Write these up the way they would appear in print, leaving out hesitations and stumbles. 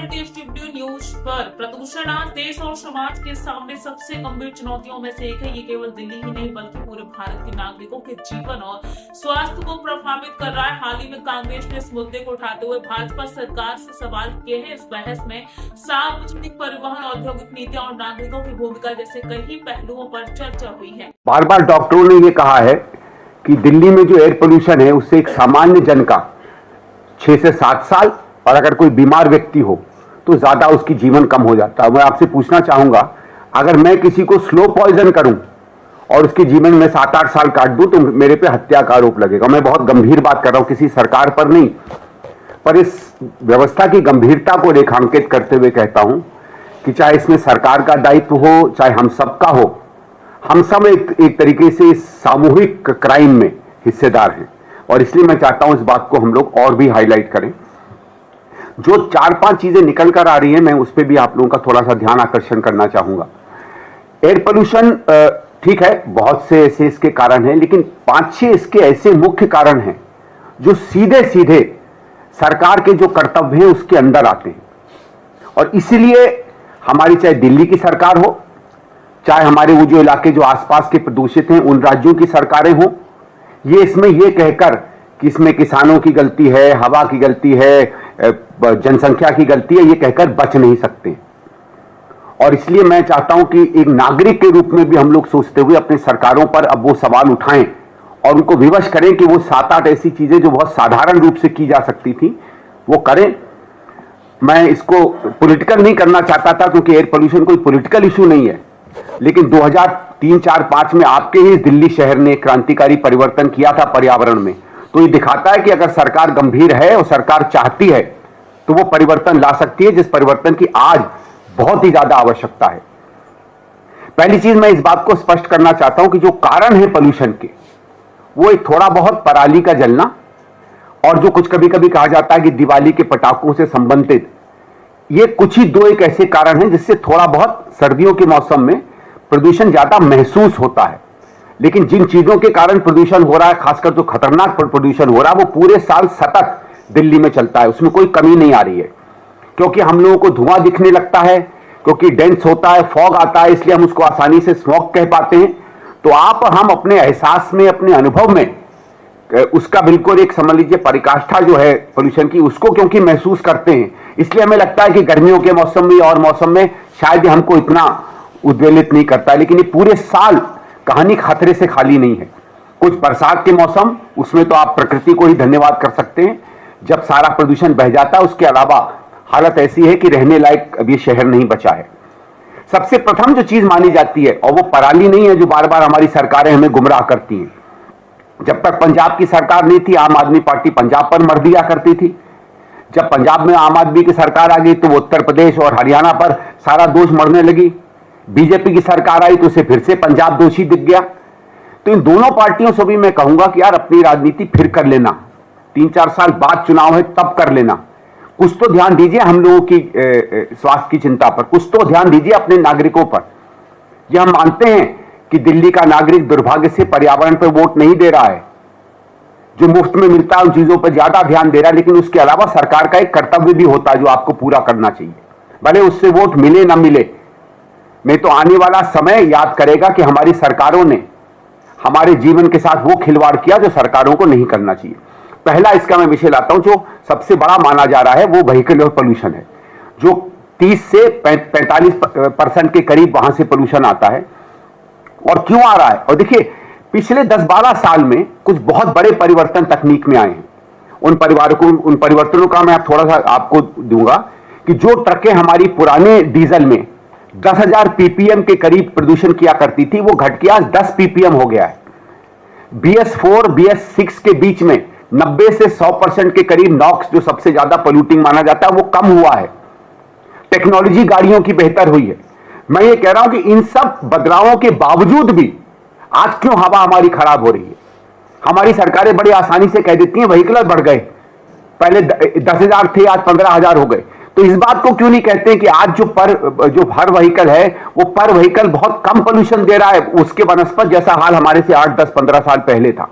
British TV news पर प्रदूषण आज देश और समाज के सामने सबसे गंभीर चुनौतियों में से एक है। ये केवल दिल्ली ही नहीं बल्कि पूरे भारत के नागरिकों के जीवन और स्वास्थ्य को प्रभावित कर रहा है। हाल ही में कांग्रेस ने इस मुद्दे को उठाते हुए भाजपा सरकार से सवाल किए हैं। इस बहस में सार्वजनिक परिवहन, औद्योगिक नीतियां और नागरिकों की भूमिका जैसे कई पहलुओं पर चर्चा हुई है। बार बार डॉक्टरों ने ये कहा है कि दिल्ली में जो एयर पोल्यूशन है उससे एक सामान्य जन का 6 से 7 साल और अगर कोई बीमार व्यक्ति हो तो ज्यादा उसकी जीवन कम हो जाता है। मैं आपसे पूछना चाहूंगा, अगर मैं किसी को स्लो पॉइजन करूं और उसके जीवन में 7-8 साल काट दूं तो मेरे पे हत्या का आरोप लगेगा। मैं बहुत गंभीर बात कर रहा हूं, किसी सरकार पर नहीं, पर इस व्यवस्था की गंभीरता को रेखांकित करते हुए कहता हूं कि चाहे इसमें सरकार का दायित्व हो, चाहे हम सबका हो, हम सब एक तरीके से इस सामूहिक क्राइम में हिस्सेदार हैं। और इसलिए मैं चाहता हूं इस बात को हम लोग और भी हाईलाइट करें। जो 4-5 चीजें निकल कर आ रही हैं, मैं उस पर भी आप लोगों का थोड़ा सा ध्यान आकर्षण करना चाहूंगा। एयर पोल्यूशन ठीक है, बहुत से ऐसे इसके कारण हैं, लेकिन 5-6 इसके ऐसे मुख्य कारण हैं जो सीधे सीधे सरकार के जो कर्तव्य हैं उसके अंदर आते हैं। और इसीलिए हमारी चाहे दिल्ली की सरकार हो, चाहे हमारे वो जो इलाके जो आसपास के प्रदूषित हैं उन राज्यों की सरकारें हों, ये इसमें ये कहकर कि इसमें किसानों की गलती है, हवा की गलती है, जनसंख्या की गलती है, ये कहकर बच नहीं सकते। और इसलिए मैं चाहता हूं कि एक नागरिक के रूप में भी हम लोग सोचते हुए अपने सरकारों पर अब वो सवाल उठाएं और उनको विवश करें कि वो 7-8 ऐसी चीजें जो बहुत साधारण रूप से की जा सकती थी वो करें। मैं इसको पॉलिटिकल नहीं करना चाहता था क्योंकि एयर पोल्यूशन कोई पॉलिटिकल इशू नहीं है, लेकिन 2003, 4, 5 में आपके ही दिल्ली शहर ने क्रांतिकारी परिवर्तन किया था पर्यावरण में। तो ये दिखाता है कि अगर सरकार गंभीर है और सरकार चाहती है तो वो परिवर्तन ला सकती है, जिस परिवर्तन की आज बहुत ही ज्यादा आवश्यकता है। पहली चीज मैं इस बात को स्पष्ट करना चाहता हूं कि जो कारण है पोल्यूशन के, वो एक थोड़ा बहुत पराली का जलना और जो कुछ कभी कभी कहा जाता है कि दिवाली के पटाखों से संबंधित, ये कुछ ही 2 एक ऐसे कारण हैं जिससे थोड़ा बहुत सर्दियों के मौसम में प्रदूषण ज्यादा महसूस होता है। लेकिन जिन चीजों के कारण प्रदूषण हो रहा है, खासकर जो खतरनाक प्रदूषण हो रहा है, वो पूरे साल सतत दिल्ली में चलता है, उसमें कोई कमी नहीं आ रही है। क्योंकि हम लोगों को धुआं दिखने लगता है, क्योंकि डेंस होता है, फॉग आता है, इसलिए हम उसको आसानी से स्मॉग कह पाते हैं। तो आप हम अपने एहसास में, अपने अनुभव में उसका बिल्कुल एक समझ लीजिए परिकाष्ठा जो है पोल्यूशन की, उसको क्योंकि महसूस करते हैं, इसलिए हमें लगता है कि गर्मियों के मौसम में और मौसम में शायद हमको इतना उद्वेलित नहीं करता है। लेकिन ये पूरे साल कहानी खतरे से खाली नहीं है। कुछ बरसात के मौसम, उसमें तो आप प्रकृति को ही धन्यवाद कर सकते हैं जब सारा प्रदूषण बह जाता है। उसके अलावा हालत ऐसी है कि रहने लायक अब ये शहर नहीं बचा है। सबसे प्रथम जो चीज मानी जाती है, और वो पराली नहीं है जो बार बार हमारी सरकारें हमें गुमराह करती हैं। जब तक पंजाब की सरकार नहीं थी, आम आदमी पार्टी पंजाब पर मर दिया करती थी। जब पंजाब में आम आदमी की सरकार आ गई तो वो उत्तर प्रदेश और हरियाणा पर सारा दोष मरने लगी। बीजेपी की सरकार आई तो उसे फिर से पंजाब दोषी दिख गया। तो इन दोनों पार्टियों से भी मैं कहूंगा कि यार अपनी राजनीति फिर कर लेना, 3-4 साल बाद चुनाव है तब कर लेना। कुछ तो ध्यान दीजिए हम लोगों की स्वास्थ्य की चिंता पर, कुछ तो ध्यान दीजिए अपने नागरिकों पर। यह हम मानते हैं कि दिल्ली का नागरिक दुर्भाग्य से पर्यावरण पर वोट नहीं दे रहा है, जो मुफ्त में मिलता है उन चीजों पर ज्यादा ध्यान दे रहा है। लेकिन उसके अलावा सरकार का एक कर्तव्य भी होता है जो आपको पूरा करना चाहिए, भले उससे वोट मिले ना मिले। मैं तो आने वाला समय याद करेगा कि हमारी सरकारों ने हमारे जीवन के साथ वो खिलवाड़ किया जो सरकारों को नहीं करना चाहिए। पहला इसका मैं विषय लाता हूं जो सबसे बड़ा माना जा रहा है, वो व्हीकल पोल्यूशन है, जो 30 से 45% के करीब वहां से पोल्यूशन आता है। और क्यों आ रहा है? और देखिए पिछले 10-12 साल में कुछ बहुत बड़े परिवर्तन तकनीक में आए हैं। उन परिवर्तनों का मैं थोड़ा सा आपको दूंगा कि जो ट्रकें हमारी पुराने डीजल में 10,000 पीपीएम के करीब प्रदूषण किया करती थी, वो घट के आज 10 पीपीएम हो गया है। BS4, BS6 के बीच में 90 से 100% के करीब नॉक्स, जो सबसे ज्यादा पोल्यूटिंग माना जाता है, वो कम हुआ है। टेक्नोलॉजी गाड़ियों की बेहतर हुई है। मैं ये कह रहा हूं कि इन सब बदलावों के बावजूद भी आज क्यों हवा हमारी खराब हो रही है? हमारी सरकारें बड़ी आसानी से कह देती हैं व्हीकल बढ़ गए, पहले 10,000 थे आज 15,000 हो गए। तो इस बात को क्यों नहीं कहते हैं कि आज जो हर व्हीकल है वो पर व्हीकल बहुत कम पोल्यूशन दे रहा है, उसके बनस्पत जैसा हाल हमारे से 8, 10, 15 साल पहले था।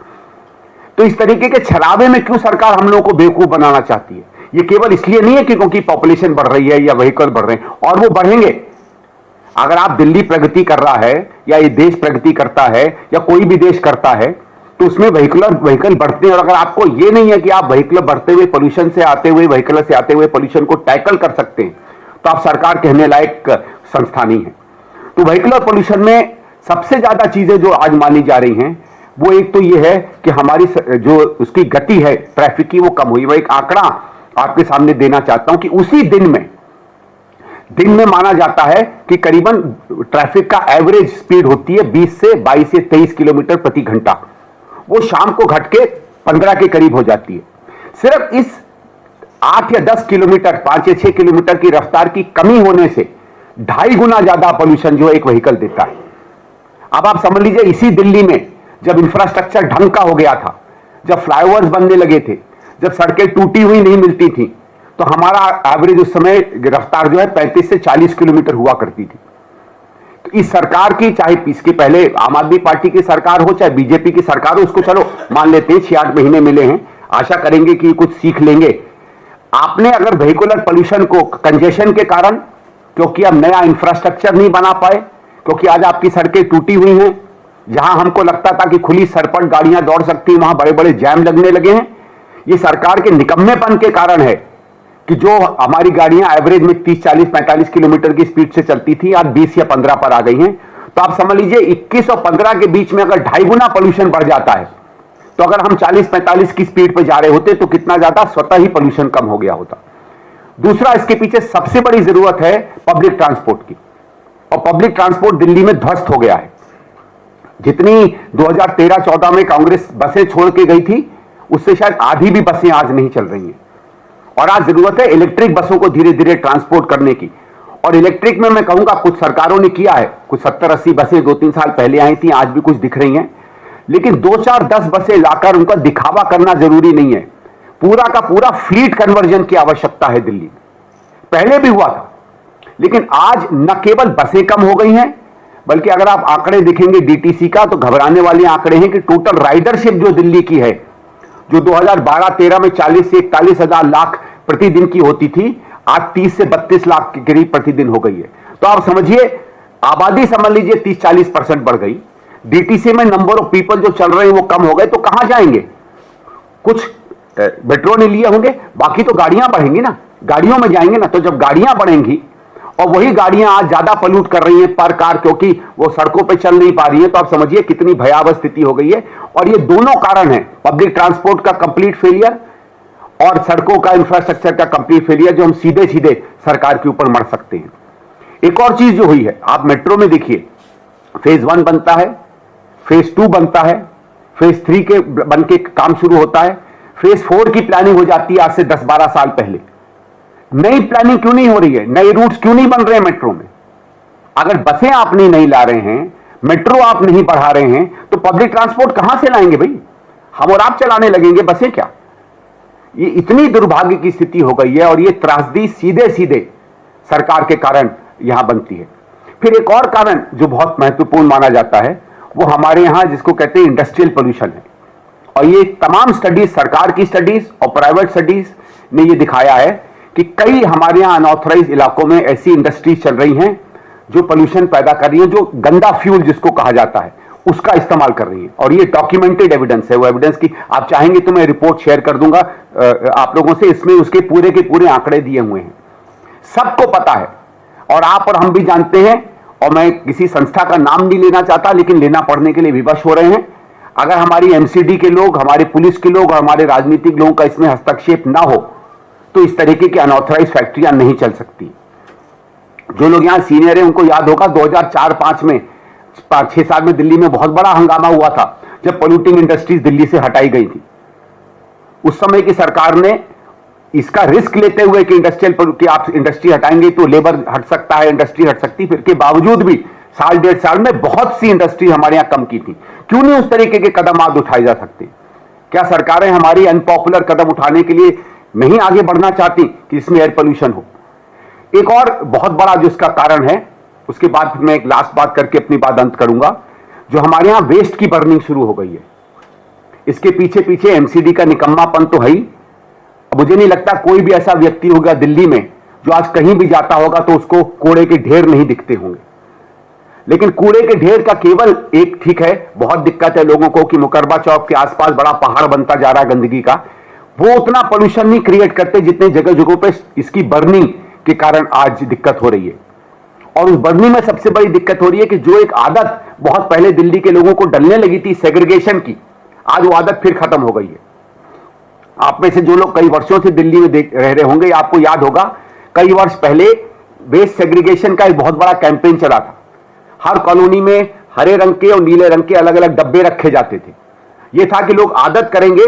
तो इस तरीके के छलावे में क्यों सरकार हम लोगों को बेवकूफ बनाना चाहती है? ये केवल इसलिए नहीं है कि क्योंकि पॉपुलेशन बढ़ रही है या व्हीकल बढ़ रहे हैं, और वो बढ़ेंगे। अगर आप दिल्ली प्रगति कर रहा है या ये देश प्रगति करता है या कोई भी देश करता है तो उसमें व्हीकल बढ़ते हैं। और अगर आपको ये नहीं है कि आप व्हीकल बढ़ते हुए पोल्यूशन से आते हुए व्हीकल से आते हुए पोल्यूशन को टैकल कर सकते हैं तो आप सरकार कहने लायक संस्था नहीं है। तो व्हीकल पोल्यूशन में सबसे ज्यादा चीजें जो आज मानी जा रही हैं वो एक तो ये है कि हमारी जो उसकी गति है ट्रैफिक की वो कम हुई। वो एक आंकड़ा आपके सामने देना चाहता हूं कि उसी दिन में माना जाता है कि करीबन ट्रैफिक का एवरेज स्पीड होती है 22 से 23 किलोमीटर प्रति घंटा, वो शाम को घट के 15 के करीब हो जाती है। सिर्फ इस 8 या 10 किलोमीटर 5 या 6 किलोमीटर की रफ्तार की कमी होने से 2.5 गुना ज्यादा पोल्यूशन जो एक व्हीकल देता है। अब आप समझ लीजिए इसी दिल्ली में जब इंफ्रास्ट्रक्चर ढंग का हो गया था, जब फ्लाईओवर्स बनने लगे थे, जब सड़कें टूटी हुई नहीं मिलती थी, तो हमारा एवरेज उस समय रफ्तार जो है 35 से 40 किलोमीटर हुआ करती थी। तो इस सरकार की, चाहे इसके पहले आम आदमी पार्टी की सरकार हो चाहे बीजेपी की सरकार हो, उसको चलो मान लेते हैं 6-8 महीने मिले हैं, आशा करेंगे कि कुछ सीख लेंगे। आपने अगर व्हीकुलर पोल्यूशन को कंजेशन के कारण, क्योंकि अब नया इंफ्रास्ट्रक्चर नहीं बना पाए, क्योंकि आज आपकी सड़कें टूटी हुई हैं, जहां हमको लगता था कि खुली सड़क गाड़ियां दौड़ सकती हैं वहां बड़े बड़े जैम लगने लगे हैं। ये सरकार के निकम्मेपन के कारण है कि जो हमारी गाड़ियां एवरेज में 30, 40, 45 किलोमीटर की स्पीड से चलती थी आज 20 या 15 पर आ गई हैं। तो आप समझ लीजिए 21 और 15 के बीच में अगर 2.5 गुना पोल्यूशन बढ़ जाता है तो अगर हम 40-45 की स्पीड पर जा रहे होते तो कितना ज्यादा स्वतः ही पोल्यूशन कम हो गया होता। दूसरा, इसके पीछे सबसे बड़ी जरूरत है पब्लिक ट्रांसपोर्ट की, और पब्लिक ट्रांसपोर्ट दिल्ली में ध्वस्त हो गया है। जितनी 2013-14 में कांग्रेस बसें छोड़ के गई थी उससे शायद आधी भी बसें आज नहीं चल रही हैं। और आज जरूरत है इलेक्ट्रिक बसों को धीरे धीरे ट्रांसपोर्ट करने की। और इलेक्ट्रिक में मैं कहूंगा कुछ सरकारों ने किया है, कुछ 70-80 बसें 2-3 साल पहले आई थी, आज भी कुछ दिख रही हैं, लेकिन 2-4-10 बसें लाकर उनका दिखावा करना जरूरी नहीं है। पूरा का पूरा फ्लीट कन्वर्जन की आवश्यकता है दिल्ली में। पहले भी हुआ था, लेकिन आज न केवल बसें कम हो गई हैं, बल्कि अगर आप आंकड़े देखेंगे डीटीसी का तो घबराने वाले आंकड़े हैं कि टोटल राइडरशिप जो दिल्ली की है, जो 2012-13 में 40 से 41 हजार लाख प्रतिदिन की होती थी, आज 30 से 32 लाख के करीब प्रतिदिन हो गई है। तो आप समझिए आबादी समझ लीजिए 30-40% बढ़ गई। डीटीसी में नंबर ऑफ पीपल जो चल रहे हैं वो कम हो गए, तो कहां जाएंगे? कुछ मेट्रो ने लिए होंगे, बाकी तो गाड़ियां बढ़ेंगी ना, गाड़ियों में जाएंगे ना। तो जब गाड़ियां बढ़ेंगी और वही गाड़ियां आज ज्यादा पॉल्यूट कर रही हैं पर कार, क्योंकि वो सड़कों पे चल नहीं पा रही हैं, तो आप समझिए कितनी भयावह स्थिति हो गई है। और ये दोनों कारण हैं, पब्लिक ट्रांसपोर्ट का कंप्लीट फेलियर और सड़कों का इंफ्रास्ट्रक्चर का कंप्लीट फेलियर, जो हम सीधे सीधे सरकार के ऊपर मर सकते हैं। एक और चीज जो हुई है, आप मेट्रो में देखिए, फेज 1 बनता है, फेज 2 बनता है, फेज 3 के बन के काम शुरू होता है, फेज 4 की प्लानिंग हो जाती है आज से 10-12 साल पहले। नई प्लानिंग क्यों नहीं हो रही है? नए रूट्स क्यों नहीं बन रहे हैं मेट्रो में? अगर बसें आप नहीं ला रहे हैं, मेट्रो आप नहीं बढ़ा रहे हैं, तो पब्लिक ट्रांसपोर्ट कहां से लाएंगे भाई? हम और आप चलाने लगेंगे, बसें क्या? ये इतनी दुर्भाग्य की स्थिति हो गई है, और ये त्रासदी सीधे सीधे सरकार के कारण यहां बनती है। फिर एक और कारण जो बहुत महत्वपूर्ण माना जाता है वो हमारे यहां जिसको कहते हैं इंडस्ट्रियल पोल्यूशन है। और ये तमाम स्टडीज, सरकार की स्टडीज और प्राइवेट स्टडीज ने ये दिखाया है कि कई हमारे यहां अनऑथराइज इलाकों में ऐसी इंडस्ट्रीज चल रही हैं जो पोल्यूशन पैदा कर रही हैं, जो गंदा फ्यूल जिसको कहा जाता है उसका इस्तेमाल कर रही है। और ये डॉक्यूमेंटेड एविडेंस है, वो एविडेंस की आप चाहेंगे तो मैं रिपोर्ट शेयर कर दूंगा आप लोगों से, इसमें उसके पूरे के पूरे आंकड़े दिए हुए हैं, सबको पता है। और आप और हम भी जानते हैं, और मैं किसी संस्था का नाम नहीं लेना चाहता, लेकिन लेना पड़ने के लिए विवश हो रहे हैं। अगर हमारी एमसीडी के लोग, हमारे पुलिस के लोग और हमारे राजनीतिक लोगों का इसमें हस्तक्षेप ना हो तो इस तरीके की अनऑथराइज फैक्ट्रियां नहीं चल सकती। जो लोग यहां सीनियर हैं उनको याद होगा 2004-5 में 5-6 साल में दिल्ली में बहुत बड़ा हंगामा हुआ था जब पोल्यूटिंग इंडस्ट्रीज दिल्ली से हटाई गई थी। उस समय की सरकार ने इसका रिस्क लेते हुए कि इंडस्ट्रियल कि आप इंडस्ट्री हटाएंगे तो लेबर हट सकता है, इंडस्ट्री हट सकती, फिर के बावजूद भी 1.5 साल में बहुत सी इंडस्ट्री हमारे यहां कम की थी। क्यों नहीं उस तरीके के कदम आज उठाए जा सकते? क्या सरकारें हमारी अनपॉपुलर कदम उठाने के लिए नहीं आगे बढ़ना चाहती कि इसमें एयर पोल्यूशन हो? एक और बहुत बड़ा जो इसका कारण है, उसके बाद मैं एक लास्ट बात करके अपनी बात अंत करूंगा, जो हमारे यहां वेस्ट की बर्निंग शुरू हो गई है। इसके पीछे पीछे एमसीडी का निकम्मापन तो है ही, मुझे नहीं लगता कोई भी ऐसा व्यक्ति होगा दिल्ली में जो आज कहीं भी जाता होगा तो उसको कूड़े के ढेर नहीं दिखते होंगे। लेकिन कूड़े के ढेर का केवल एक ठीक है, बहुत दिक्कत है लोगों को कि मुकरबा चौक के आसपास बड़ा पहाड़ बनता जा रहा है गंदगी का, वो उतना पोल्यूशन नहीं क्रिएट करते जितने जगह जगहों पे इसकी बर्निंग के कारण आज दिक्कत हो रही है। और उस बर्निंग में सबसे बड़ी दिक्कत हो रही है कि जो एक आदत बहुत पहले दिल्ली के लोगों को डलने लगी थी सेग्रीगेशन की, आज वो आदत फिर खत्म हो गई है। आप में से जो लोग कई वर्षों से दिल्ली में रह रहे होंगे, आपको याद होगा कई वर्ष पहले वेस्ट सेग्रीगेशन का एक बहुत बड़ा कैंपेन चला था। हर कॉलोनी में हरे रंग के और नीले रंग के अलग अलग डब्बे रखे जाते थे। यह था कि लोग आदत करेंगे,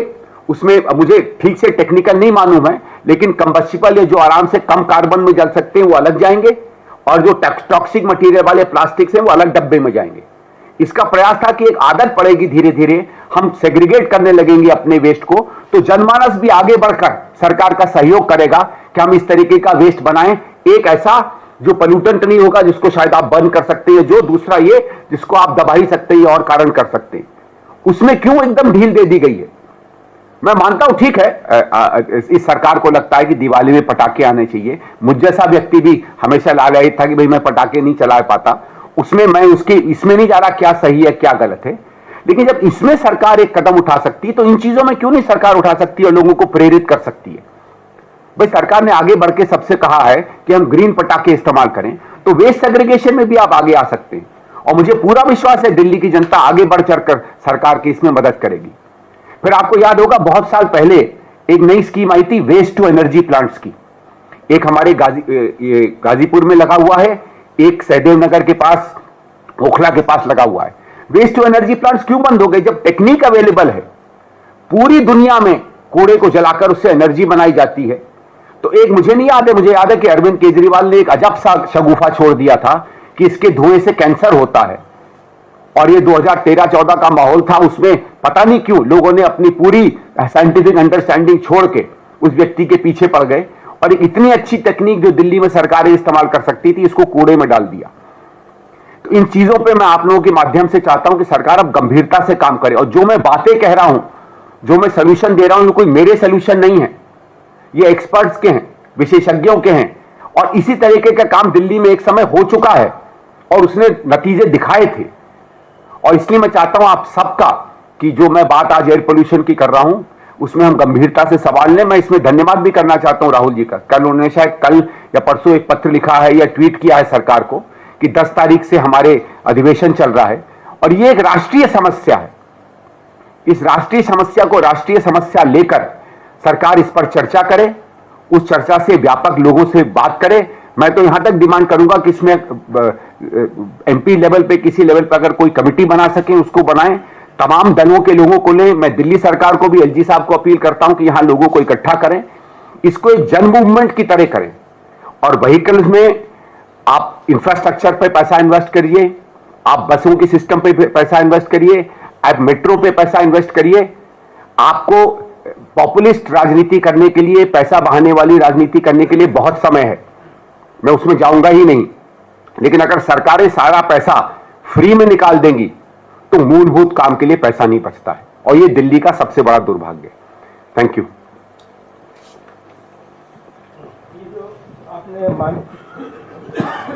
उसमें मुझे ठीक से टेक्निकल नहीं मालूम है, लेकिन कंबस्टिबल या जो आराम से कम कार्बन में जल सकते हैं वो अलग जाएंगे और जो टॉक्सिक मटेरियल वाले प्लास्टिक हैं वो अलग डब्बे में जाएंगे। इसका प्रयास था कि एक आदत पड़ेगी, धीरे धीरे हम सेग्रीगेट करने लगेंगे अपने वेस्ट को, तो जनमानस भी आगे बढ़कर सरकार का सहयोग करेगा कि हम इस तरीके का वेस्ट बनाएं, एक ऐसा जो पोल्यूटेंट नहीं होगा, जिसको शायद आप बंद कर सकते हैं, जो दूसरा ये जिसको आप दबा ही सकते हैं और कारण कर सकते हैं। उसमें क्यों एकदम ढील दे दी गई है? मैं मानता हूं ठीक है, इस सरकार को लगता है कि दिवाली में पटाखे आने चाहिए। मुझ जैसा व्यक्ति भी हमेशा लालयित था कि भाई मैं पटाखे नहीं चला पाता, उसमें मैं उसके इसमें नहीं जा रहा क्या सही है क्या गलत है, लेकिन जब इसमें सरकार एक कदम उठा सकती है तो इन चीजों में क्यों नहीं सरकार उठा सकती और लोगों को प्रेरित कर सकती है? भाई सरकार ने आगे बढ़ के सबसे कहा है कि हम ग्रीन पटाखे इस्तेमाल करें, तो वेस्ट सेग्रीगेशन में भी आप आगे आ सकते हैं और मुझे पूरा विश्वास है दिल्ली की जनता आगे बढ़ चढ़कर सरकार की इसमें मदद करेगी। फिर आपको याद होगा बहुत साल पहले एक नई स्कीम आई थी वेस्ट टू एनर्जी प्लांट्स की। एक हमारे गाजीपुर में लगा हुआ है, एक सहदेव नगर के पास, ओखला के पास लगा हुआ है। वेस्ट टू एनर्जी प्लांट्स क्यों बंद हो गए? जब टेक्निक अवेलेबल है, पूरी दुनिया में कूड़े को जलाकर उससे एनर्जी बनाई जाती है। तो एक मुझे नहीं याद है, मुझे याद है कि अरविंद केजरीवाल ने एक अजब सा शगुफा छोड़ दिया था कि इसके धुएं से कैंसर होता है, और ये 2013-14 का माहौल था, उसमें पता नहीं क्यों लोगों ने अपनी पूरी साइंटिफिक अंडरस्टैंडिंग छोड़ के उस व्यक्ति के पीछे पड़ गए और एक इतनी अच्छी टेक्निक जो दिल्ली में सरकारें इस्तेमाल कर सकती थी, इसको कूड़े में डाल दिया। तो इन चीजों पे मैं आप लोगों के माध्यम से चाहता हूं कि सरकार अब गंभीरता से काम करे, और जो मैं बातें कह रहा हूं, जो मैं सोल्यूशन दे रहा हूं, ये कोई मेरे सोल्यूशन नहीं है, ये एक्सपर्ट्स के हैं, विशेषज्ञों के हैं, और इसी तरीके का काम दिल्ली में एक समय हो चुका है और उसने नतीजे दिखाए थे। और इसलिए मैं चाहता हूं आप सबका कि जो मैं बात आज एयर पोल्यूशन की कर रहा हूं उसमें हम गंभीरता से सवाल लें। मैं इसमें धन्यवाद भी करना चाहता हूं राहुल जी का। कल उन्होंने शायद कल या परसों एक पत्र लिखा है या ट्वीट किया है सरकार को कि 10 तारीख से हमारे अधिवेशन चल रहा है और ये एक राष्ट्रीय समस्या है। इस राष्ट्रीय समस्या को राष्ट्रीय समस्या लेकर सरकार इस पर चर्चा करे, उस चर्चा से व्यापक लोगों से बात करे। मैं तो यहां तक डिमांड करूंगा कि इसमें एमपी लेवल पे, किसी लेवल पे अगर कोई कमेटी बना सके उसको बनाएं, तमाम दलों के लोगों को लें। मैं दिल्ली सरकार को भी, एलजी साहब को अपील करता हूं कि यहां लोगों को इकट्ठा करें, इसको एक जन मूवमेंट की तरह करें। और व्हीकल्स में आप इंफ्रास्ट्रक्चर पे पैसा इन्वेस्ट करिए, आप बसों के सिस्टम पे पैसा इन्वेस्ट करिए, आप मेट्रो पे पैसा इन्वेस्ट करिए। आपको पॉपुलिस्ट राजनीति करने के लिए, पैसा बहाने वाली राजनीति करने के लिए बहुत समय है, मैं उसमें जाऊंगा ही नहीं। लेकिन अगर सरकारें सारा पैसा फ्री में निकाल देंगी तो मूलभूत काम के लिए पैसा नहीं बचता है, और ये दिल्ली का सबसे बड़ा दुर्भाग्य है। Thank you.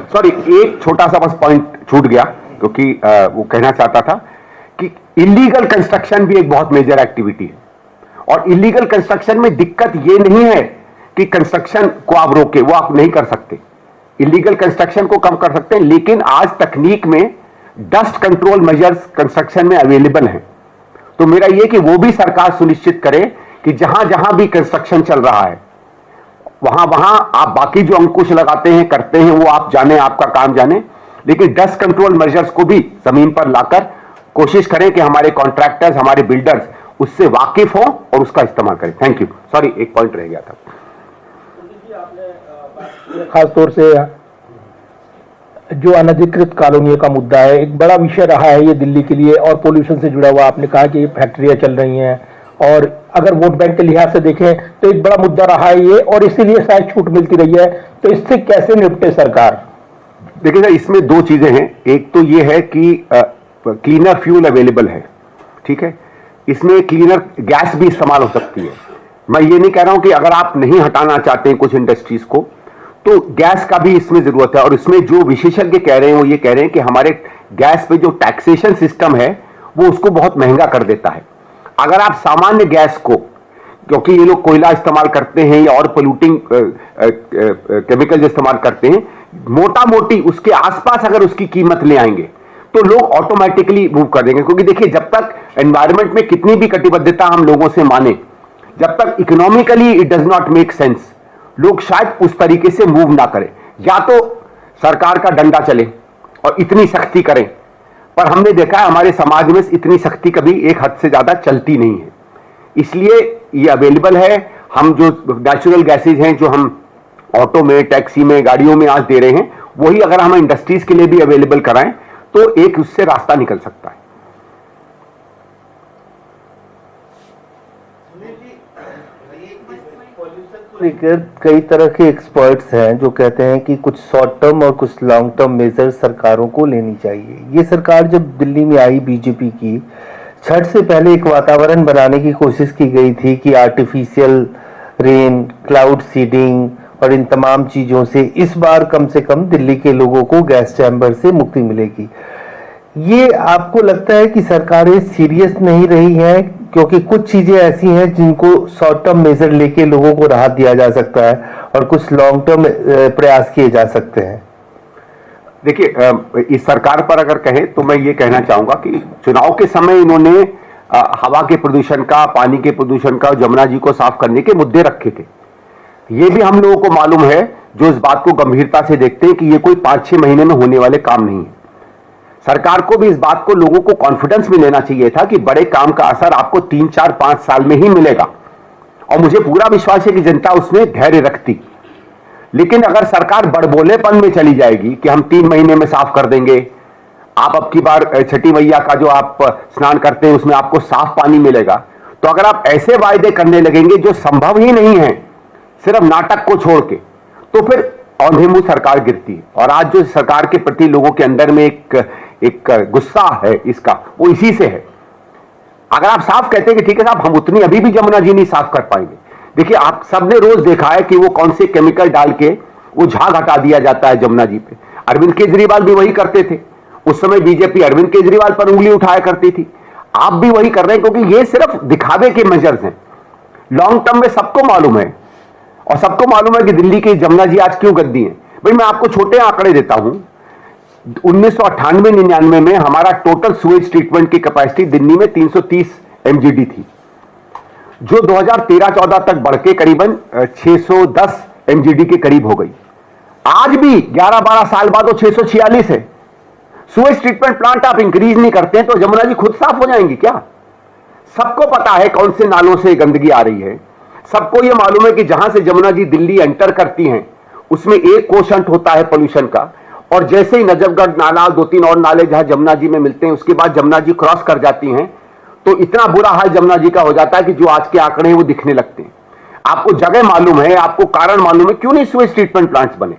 सॉरी, एक छोटा सा बस पॉइंट छूट गया क्योंकि वो कहना चाहता था कि इलीगल कंस्ट्रक्शन भी एक बहुत मेजर एक्टिविटी है, और इलीगल कंस्ट्रक्शन में दिक्कत ये नहीं है कि कंस्ट्रक्शन को आप रोके, वो आप नहीं कर सकते, इलीगल कंस्ट्रक्शन को कम कर सकते हैं, लेकिन आज तकनीक में डस्ट कंट्रोल मेजर्स कंस्ट्रक्शन में अवेलेबल हैं। तो मेरा यह कि वो भी सरकार सुनिश्चित करे कि जहां जहां भी कंस्ट्रक्शन चल रहा है वहां वहां आप बाकी जो अंकुश लगाते हैं, करते हैं, वो आप जाने, आपका काम जाने, लेकिन डस्ट कंट्रोल मेजर्स को भी जमीन पर लाकर कोशिश करें कि हमारे कॉन्ट्रैक्टर्स, हमारे बिल्डर्स उससे वाकिफ हो और उसका इस्तेमाल करें। Thank you. सॉरी, एक पॉइंट रह गया था। खास तौर से जो अनधिकृत कॉलोनियों का मुद्दा है, एक बड़ा विषय रहा है ये दिल्ली के लिए, और पोल्यूशन से जुड़ा हुआ। आपने कहा कि ये फैक्ट्रियां चल रही हैं, और अगर वोट बैंक के लिहाज से देखें तो एक बड़ा मुद्दा रहा है ये, और इसीलिए शायद छूट मिलती रही है। तो इससे कैसे निपटे सरकार? देखिए सर, इसमें दो चीजें हैं। एक तो ये है कि क्लीनर फ्यूल अवेलेबल है, ठीक है, इसमें क्लीनर गैस भी इस्तेमाल हो सकती है, मैं ये नहीं कह रहा हूं कि अगर आप नहीं हटाना चाहते हैं कुछ इंडस्ट्रीज को तो गैस का भी इसमें जरूरत है। और इसमें जो विशेषज्ञ कह रहे हैं वो ये कह रहे हैं कि हमारे गैस पे जो टैक्सेशन सिस्टम है वो उसको बहुत महंगा कर देता है। अगर आप सामान्य गैस को, क्योंकि ये लोग कोयला इस्तेमाल करते हैं या और पोल्यूटिंग केमिकल इस्तेमाल करते हैं, मोटा मोटी उसके आसपास अगर उसकी कीमत ले आएंगे तो लोग ऑटोमेटिकली मूव कर देंगे। क्योंकि देखिए, जब तक एनवायरमेंट में कितनी भी कटिबद्धता हम लोगों से माने, जब तक economically it does not make sense, लोग शायद उस तरीके से मूव ना करें। या तो सरकार का डंडा चले और इतनी सख्ती करें, पर हमने देखा है हमारे समाज में इतनी सख्ती कभी एक हद से ज्यादा चलती नहीं है। इसलिए ये अवेलेबल है। हम जो नेचुरल गैसेज हैं जो हम ऑटो में, टैक्सी में, गाड़ियों में आज दे रहे हैं, वही अगर हम इंडस्ट्रीज के लिए भी अवेलेबल कराएं तो एक उससे रास्ता निकल सकता है। लेकर कई तरह के एक्सपर्ट्स हैं जो कहते हैं कि कुछ शॉर्ट टर्म और कुछ लॉन्ग टर्म मेजर सरकारों को लेनी चाहिए। ये सरकार जब दिल्ली में आई बीजेपी की, छठ से पहले एक वातावरण बनाने की कोशिश की गई थी कि आर्टिफिशियल रेन, क्लाउड सीडिंग और इन तमाम चीज़ों से इस बार कम से कम दिल्ली के लोगों को गैस चैम्बर से मुक्ति मिलेगी। ये आपको लगता है कि सरकारें सीरियस नहीं रही हैं, क्योंकि कुछ चीजें ऐसी हैं जिनको शॉर्ट टर्म मेजर लेके लोगों को राहत दिया जा सकता है और कुछ लॉन्ग टर्म प्रयास किए जा सकते हैं? देखिए, इस सरकार पर अगर कहें तो मैं ये कहना चाहूंगा कि चुनाव के समय इन्होंने हवा के प्रदूषण का, पानी के प्रदूषण का, जमुना जी को साफ करने के मुद्दे रखे थे। ये भी हम लोगों को मालूम है, जो इस बात को गंभीरता से देखते हैं कि ये कोई 5-6 महीने में होने वाले काम नहीं है। सरकार को भी इस बात को लोगों को कॉन्फिडेंस में लेना चाहिए था कि बड़े काम का असर आपको 3, 4, 5 साल में ही मिलेगा, और मुझे पूरा विश्वास है कि जनता उसमें धैर्य रखती। लेकिन अगर सरकार बड़बोलेपन में चली जाएगी कि हम 3 महीने में साफ कर देंगे, आप अब की बार छठी मैया का जो आप स्नान करते हैं उसमें आपको साफ पानी मिलेगा, तो अगर आप ऐसे वायदे करने लगेंगे जो संभव ही नहीं है, सिर्फ नाटक को छोड़ के, तो फिर औंधे मुंह सरकार गिरती है। और आज जो सरकार के प्रति लोगों के अंदर में एक गुस्सा है इसका, वो इसी से है। अगर आप साफ कहते हैं कि ठीक है साहब, हम उतनी अभी भी जमुना जी नहीं साफ कर पाएंगे। देखिए, आप सबने रोज देखा है कि वो कौन से केमिकल डाल के वो झाग हटा दिया जाता है जमुना जी पे। अरविंद केजरीवाल भी वही करते थे। उस समय बीजेपी अरविंद केजरीवाल पर उंगली उठाया करती थी। आप भी वही कर रहे हैं, क्योंकि ये सिर्फ दिखावे के मेजर्स हैं। लॉन्ग टर्म में सबको मालूम है, और सबको मालूम है कि दिल्ली की जमुना जी आज क्यों गंदी है। भाई, मैं आपको छोटे आंकड़े देता हूं। 1998-99 में हमारा टोटल सुएज ट्रीटमेंट की कैपेसिटी दिल्ली में 330 MGD थी, जो 2013-14 तक बढ़ के करीबन 610 MGD के करीब हो गई। आज भी 11-12 साल बाद वो 646 है। सुएज ट्रीटमेंट प्लांट आप इंक्रीज नहीं करते हैं तो जमुना जी खुद साफ हो जाएंगी क्या? सबको पता है कौन से नालों से गंदगी आ रही है। सबको यह मालूम है कि जहां से जमुना जी दिल्ली एंटर करती हैं उसमें 1 कोशंट होता है पोल्यूशन का, और जैसे ही नजफगढ़ नाला, 2-3 और नाले जहां जमुना जी में मिलते हैं, उसके बाद जमुना जी क्रॉस कर जाती हैं, तो इतना बुरा हाल जमुना जी का हो जाता है कि जो आज के आंकड़े हैं वो दिखने लगते हैं। आपको जगह मालूम है, आपको कारण मालूम है, क्यों नहीं सुएज ट्रीटमेंट प्लांट्स बने?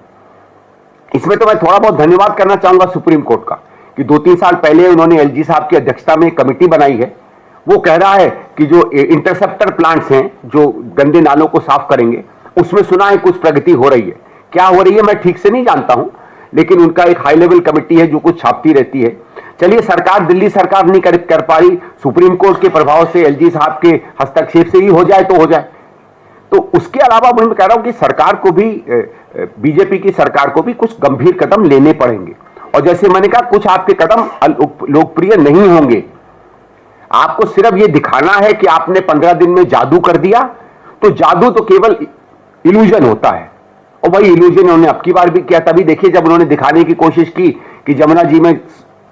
इसमें तो मैं थोड़ा बहुत धन्यवाद करना चाहूंगा सुप्रीम कोर्ट का कि 2-3 साल पहले उन्होंने एलजी साहब की अध्यक्षता में एक कमेटी बनाई है। वो कह रहा है कि जो इंटरसेप्टर प्लांट्स हैं जो गंदे नालों को साफ करेंगे, उसमें सुना है कुछ प्रगति हो रही है। क्या हो रही है मैं ठीक से नहीं जानता हूं, लेकिन उनका एक हाई लेवल कमेटी है जो कुछ छापती रहती है। चलिए, सरकार, दिल्ली सरकार नहीं कर पा रही, सुप्रीम कोर्ट के प्रभाव से, एलजी साहब के हस्तक्षेप से ही हो जाए तो हो जाए। तो उसके अलावा मैं कह रहा हूं कि सरकार को भी, बीजेपी की सरकार को भी कुछ गंभीर कदम लेने पड़ेंगे। और जैसे मैंने कहा, कुछ आपके कदम लोकप्रिय नहीं होंगे। आपको सिर्फ ये दिखाना है कि आपने 15 दिन में जादू कर दिया, तो जादू तो केवल इल्यूजन होता है, और वही इल्यूजन उन्होंने अब की बार भी किया। तभी देखिए, जब उन्होंने दिखाने की कोशिश की कि जमुना जी में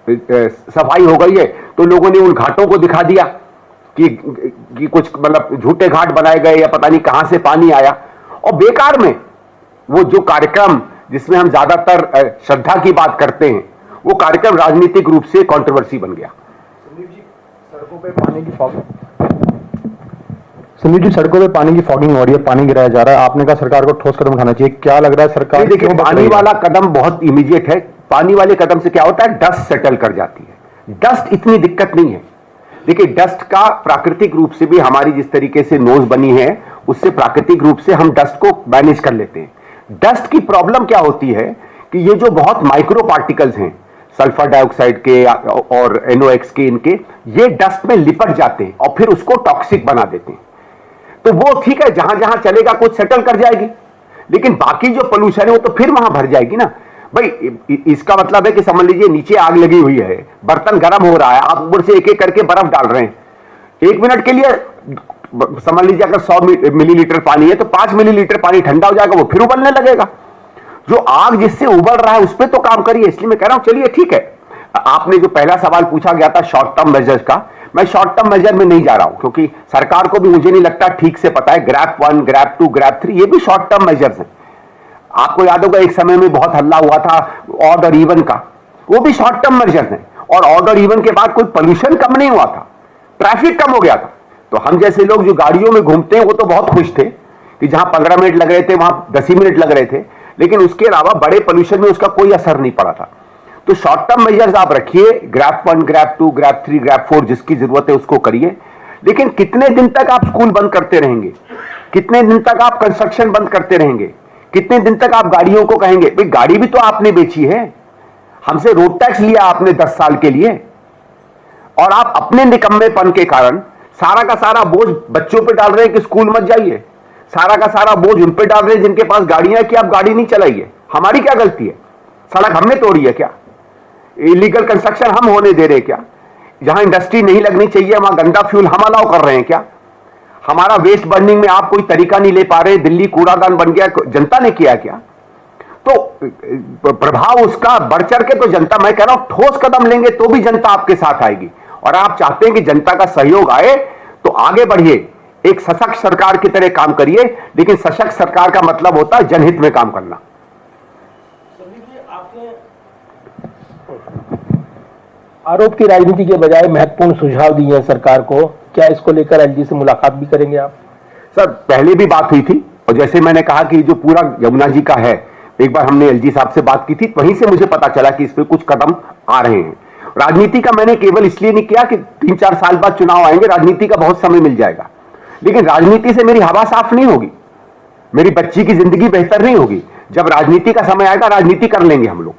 सफाई हो गई है, तो लोगों ने उन घाटों को दिखा दिया कि कुछ मतलब झूठे घाट बनाए गए या पता नहीं कहां से पानी आया, और बेकार में वो जो कार्यक्रम जिसमें हम ज्यादातर श्रद्धा की बात करते हैं, वो कार्यक्रम राजनीतिक रूप से कंट्रोवर्सी बन गया। सड़कों पे पानी की फॉगिंग, संदीप जी, सड़कों पे पानी की फॉगिंग हो रही है, पानी गिराया जा रहा है। आपने कहा सरकार को ठोस कदम उठाना चाहिए, क्या लग रहा है सरकार? देखिए, पानी वाला कदम बहुत इमीडिएट है। पानी वाले कदम से क्या होता है, डस्ट सेटल कर जाती है। डस्ट इतनी दिक्कत नहीं है। देखिए, डस्ट का प्राकृतिक रूप से भी हमारी जिस तरीके से नोज बनी है उससे प्राकृतिक रूप से हम डस्ट को मैनेज कर लेते हैं। डस्ट की प्रॉब्लम क्या होती है कि ये जो बहुत माइक्रो पार्टिकल्स हैं सल्फर डाइऑक्साइड के और NOx के, इनके ये डस्ट में लिपट जाते हैं और फिर उसको टॉक्सिक बना देते हैं। तो वो ठीक है, जहां जहां चलेगा कुछ सेटल कर जाएगी, लेकिन बाकी जो पोल्यूशन है वो तो फिर वहां भर जाएगी ना भाई। इसका मतलब है कि समझ लीजिए नीचे आग लगी हुई है, बर्तन गर्म हो रहा है, आप ऊपर से एक एक करके बर्फ डाल रहे हैं। 1 मिनट के लिए समझ लीजिए अगर 100 मिलीलीटर पानी है तो 5 मिलीलीटर पानी ठंडा हो जाएगा, वो फिर उबलने लगेगा। जो आग जिससे उबल रहा है उस पर तो काम करिए। इसलिए मैं कह रहा हूं चलिए ठीक है, आपने जो पहला सवाल पूछा गया था शॉर्ट टर्म मेजर्स का, मैं शॉर्ट टर्म मेजर में नहीं जा रहा हूं, क्योंकि सरकार को भी मुझे नहीं लगता ठीक से पता है। ग्रैप 1, ग्रैप 2, ग्रैप 3 ये भी शॉर्ट टर्म मेजर्स हैं। आपको याद होगा एक समय में बहुत हल्ला हुआ था ऑड और इवन का, वो भी शॉर्ट टर्म मेजर्स हैं। और ऑड और इवन के बाद कोई पोल्यूशन कम नहीं हुआ था, ट्रैफिक कम हो गया था। तो हम जैसे लोग जो गाड़ियों में घूमते हैं वो तो बहुत खुश थे कि जहां 15 मिनट लग रहे थे वहां 10 ही मिनट लग रहे थे, लेकिन उसके अलावा बड़े पोल्यूशन में उसका कोई असर नहीं पड़ा था। तो शॉर्ट टर्म मेजर्स आप रखिए, ग्रैप 1, ग्रैप 2, ग्रैप 3, ग्रैप 4 जिसकी जरूरत है उसको करिए। लेकिन कितने दिन तक आप स्कूल बंद करते रहेंगे, कितने दिन तक आप कंस्ट्रक्शन बंद करते रहेंगे, कितने दिन तक आप गाड़ियों को कहेंगे भाई गाड़ी भी तो आपने बेची है, हमसे रोड टैक्स लिया आपने 10 साल के लिए, और आप अपने निकम्मेपन के कारण सारा का सारा बोझ बच्चों पे डाल रहे हैं कि स्कूल मत जाइए, सारा का सारा बोझ उन पे डाल रहे हैं जिनके पास गाड़ियां हैं कि आप गाड़ी नहीं चलाइए। हमारी क्या गलती है? सड़क हमने तोड़ी है क्या? इलीगल कंस्ट्रक्शन हम होने दे रहे हैं क्या? जहां इंडस्ट्री नहीं लगनी चाहिए वहां गंदा फ्यूल हम अलाउ कर रहे हैं क्या? हमारा वेस्ट बर्निंग में आप कोई तरीका नहीं ले पा रहे, दिल्ली कूड़ादान बन गया, जनता ने किया क्या? तो प्रभाव उसका बढ़ चढ़ के तो जनता, मैं कह रहा हूं ठोस कदम लेंगे तो भी जनता आपके साथ आएगी। और आप चाहते हैं कि जनता का सहयोग आए तो आगे बढ़िए, एक सशक्त सरकार की तरह काम करिए। लेकिन सशक्त सरकार का मतलब होता है जनहित में काम करना। आरोप की राजनीति के बजाय महत्वपूर्ण सुझाव दिए हैं सरकार को, क्या इसको लेकर एलजी से मुलाकात भी करेंगे आप? सर पहले भी बात हुई थी, और जैसे मैंने कहा कि जो पूरा यमुना जी का है, एक बार हमने एलजी साहब से बात की थी, वहीं से मुझे पता चला कि इस पे कुछ कदम आ रहे हैं। राजनीति का मैंने केवल इसलिए नहीं किया कि 3-4 साल बाद चुनाव आएंगे, राजनीति का बहुत समय मिल जाएगा, लेकिन राजनीति से मेरी हवा साफ नहीं होगी, मेरी बच्ची की जिंदगी बेहतर नहीं होगी। जब राजनीति का समय आएगा राजनीति कर लेंगे हम लोग।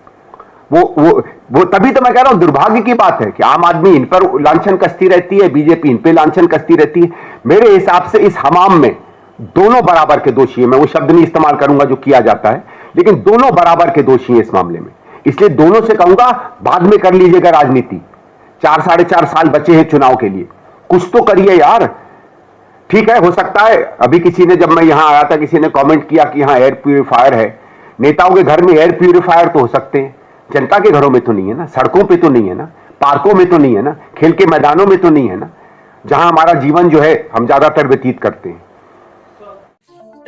वो तभी तो मैं कह रहा हूं दुर्भाग्य की बात है कि आम आदमी इन पर लांछन कसती रहती है, बीजेपी इन पे लांछन कसती रहती है। मेरे हिसाब से इस हमाम में दोनों बराबर के दोषी हैं। मैं वो शब्द नहीं इस्तेमाल करूंगा जो किया जाता है, लेकिन दोनों बराबर के दोषी हैं इस मामले में। इसलिए दोनों से कहूंगा बाद में कर लीजिएगा राजनीति, 4-4.5 साल बचे हैं चुनाव के लिए, कुछ तो करिए यार। ठीक है, हो सकता है अभी किसी ने, जब मैं यहां आया था किसी ने कमेंट किया कि यहां एयर प्यूरिफायर है। नेताओं के घर में एयर प्यूरिफायर तो हो सकते हैं, जनता के घरों में तो नहीं है ना, सड़कों पे तो नहीं है ना, पार्कों में तो नहीं है ना, खेल के मैदानों में तो नहीं है ना, जहां हमारा जीवन जो है हम ज्यादातर व्यतीत करते हैं।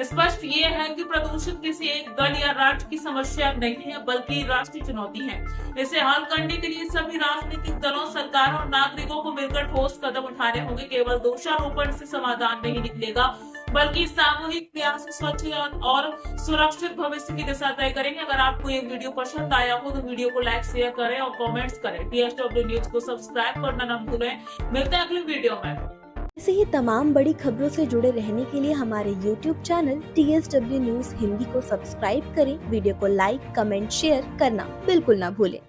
स्पष्ट ये है कि प्रदूषण किसी एक दल या राज्य की समस्या नहीं है, बल्कि राष्ट्रीय चुनौती है। इसे हल करने के लिए सभी राजनीतिक दलों, सरकार और नागरिकों को मिलकर ठोस कदम उठाने होंगे। केवल दोषारोपण से समाधान नहीं निकलेगा, बल्कि सामूहिक प्रयास स्वच्छ और सुरक्षित भविष्य की दिशा तय करेंगे। अगर आपको ये वीडियो पसंद आया हो तो वीडियो को लाइक, शेयर करें और कमेंट्स करें। TSW न्यूज को सब्सक्राइब करना न भूलें। मिलते हैं अगले वीडियो में। ऐसे ही तमाम बड़ी खबरों से जुड़े रहने के लिए हमारे YouTube channel TSW news Hindi को सब्सक्राइब करें। वीडियो को लाइक, कमेंट, शेयर करना बिल्कुल ना भूलें।